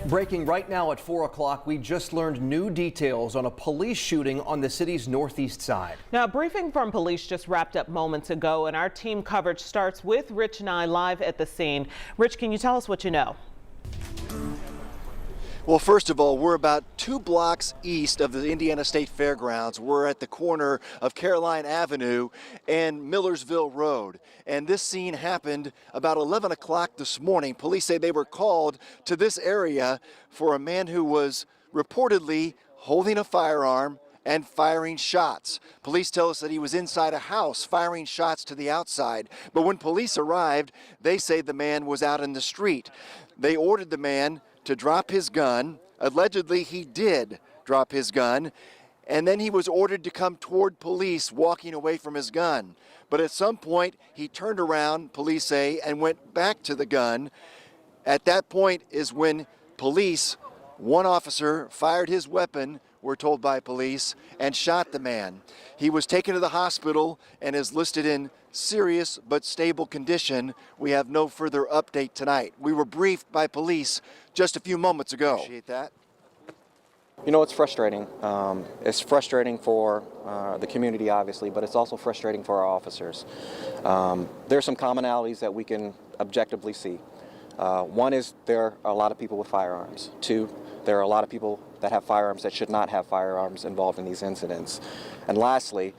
Breaking right now at 4 o'clock, we just learned new details on a police shooting on the city's northeast side. Now, a briefing from police just wrapped up moments ago, and our team coverage starts with Rich and I live at the scene. Rich, can you tell us what you know? Well, first of all, we're about 2 blocks east of the Indiana State Fairgrounds. We're at the corner of Caroline Avenue and Millersville Road. And this scene happened about 11 o'clock this morning. Police say they were called to this area for a man who was reportedly holding a firearm and firing shots. Police tell us that he was inside a house firing shots to the outside. But when police arrived, they say the man was out in the street. They ordered the man to drop his gun. Allegedly, he did drop his gun, and then he was ordered to come toward police walking away from his gun. But at some point, he turned around, police say, and went back to the gun. At that point is when police, one officer fired his weapon, we're told by police, and shot the man. He was taken to the hospital and is listed in serious but stable condition. We have no further update tonight. We were briefed by police just a few moments ago. Appreciate that. You know, it's frustrating. It's frustrating for the community, obviously, but it's also frustrating for our officers. There are some commonalities that we can objectively see. One is there are a lot of people with firearms. 2, there are a lot of people that have firearms that should not have firearms involved in these incidents. And lastly,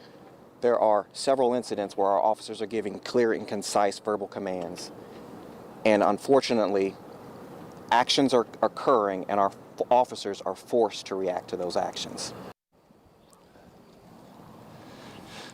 there are several incidents where our officers are giving clear and concise verbal commands. And unfortunately, actions are occurring and our officers are forced to react to those actions.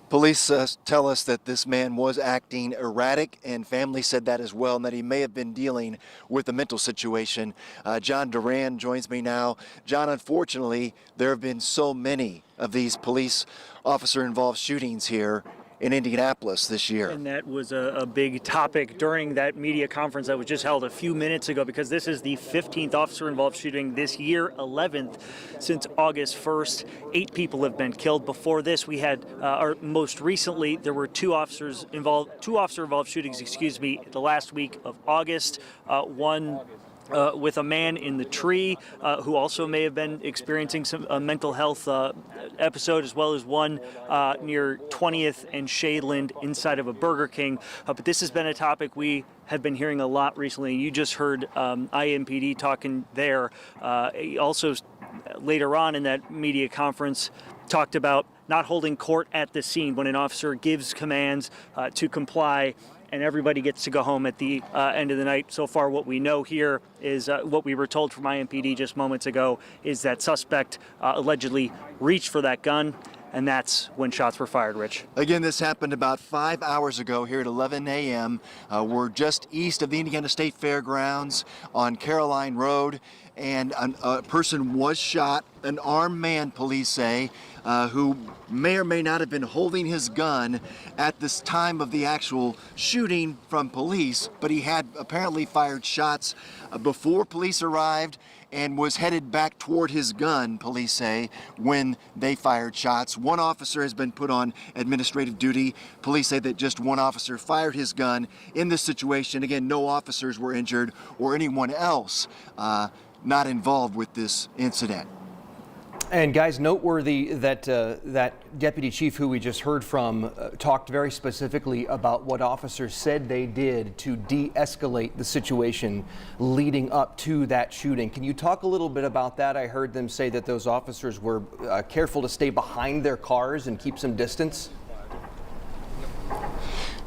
Police tell us that this man was acting erratic, and family said that as well, and that he may have been dealing with a mental situation. John Duran joins me now. John, unfortunately, there have been so many of these police officer-involved shootings here in Indianapolis this year. And that was a big topic during that media conference that was just held a few minutes ago, because this is the 15th officer-involved shooting this year, 11th since August 1st. 8 people have been killed. Before this, we had, or most recently, there were two officer-involved shootings, the last week of August. One with a man in the tree who also may have been experiencing some mental health episode, as well as one near 20th and Shadeland inside of a Burger King. But this has been a topic we have been hearing a lot recently. You just heard IMPD talking there. Also, later on in that media conference, talked about not holding court at the scene when an officer gives commands to comply, and everybody gets to go home at the end of the night. So far, what we know here is what we were told from IMPD just moments ago is that suspect allegedly reached for that gun, and that's when shots were fired, Rich. Again, this happened about 5 hours ago here at 11 a.m. We're just east of the Indiana State Fairgrounds on Caroline Road, and a person was shot, an armed man, police say, who may or may not have been holding his gun at this time of the actual shooting from police, but he had apparently fired shots before police arrived and was headed back toward his gun, police say, when they fired shots. One officer has been put on administrative duty. Police say that just one officer fired his gun in this situation. Again, no officers were injured or anyone else not involved with this incident. And guys, noteworthy that that deputy chief who we just heard from talked very specifically about what officers said they did to de-escalate the situation leading up to that shooting. Can you talk a little bit about that? I heard them say that those officers were careful to stay behind their cars and keep some distance.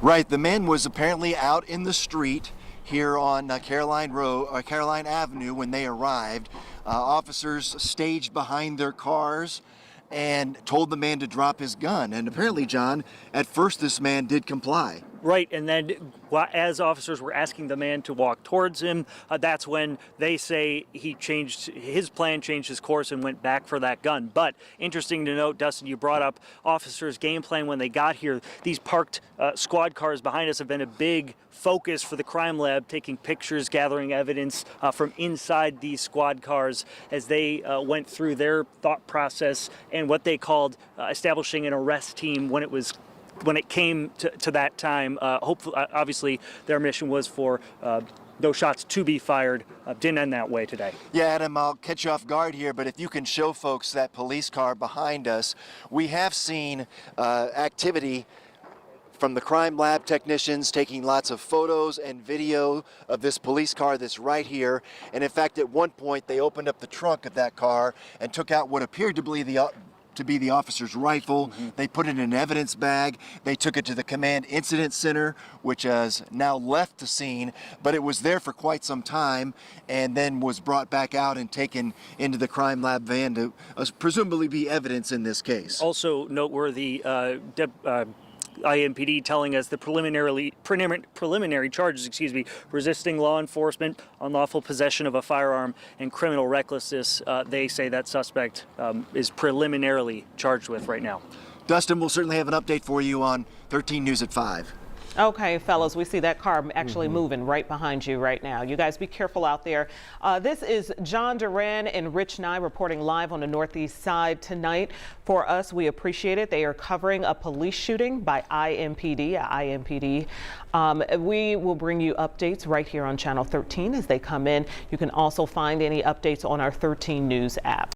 Right, the man was apparently out in the street here on Caroline Avenue when they arrived. Officers staged behind their cars and told the man to drop his gun. And apparently, John, at first this man did comply. Right, and then as officers were asking the man to walk towards him, that's when they say he changed his plan, changed his course, and went back for that gun. But interesting to note, Dustin, you brought up officers' game plan when they got here. These parked squad cars behind us have been a big focus for the crime lab, taking pictures, gathering evidence from inside these squad cars as they went through their thought process and what they called establishing an arrest team when it came to that time. Hopefully, obviously, their mission was for no shots to be fired. Didn't end that way today. Yeah, Adam, I'll catch you off guard here, but if you can show folks that police car behind us, we have seen activity from the crime lab technicians taking lots of photos and video of this police car that's right here. And in fact, at one point, they opened up the trunk of that car and took out what appeared to be the officer's rifle. They put it in an evidence bag. They took it to the Command Incident Center, which has now left the scene, but it was there for quite some time and then was brought back out and taken into the crime lab van to presumably be evidence in this case. Also noteworthy, IMPD telling us the preliminary charges, resisting law enforcement, unlawful possession of a firearm, and criminal recklessness. They say that suspect is preliminarily charged with right now. Dustin, we'll certainly have an update for you on 13 News at 5. Okay, fellas, we see that car actually moving right behind you right now. You guys be careful out there. This is John Duran and Rich Nye reporting live on the Northeast Side tonight. For us, we appreciate it. They are covering a police shooting by IMPD. We will bring you updates right here on Channel 13 as they come in. You can also find any updates on our 13 News app.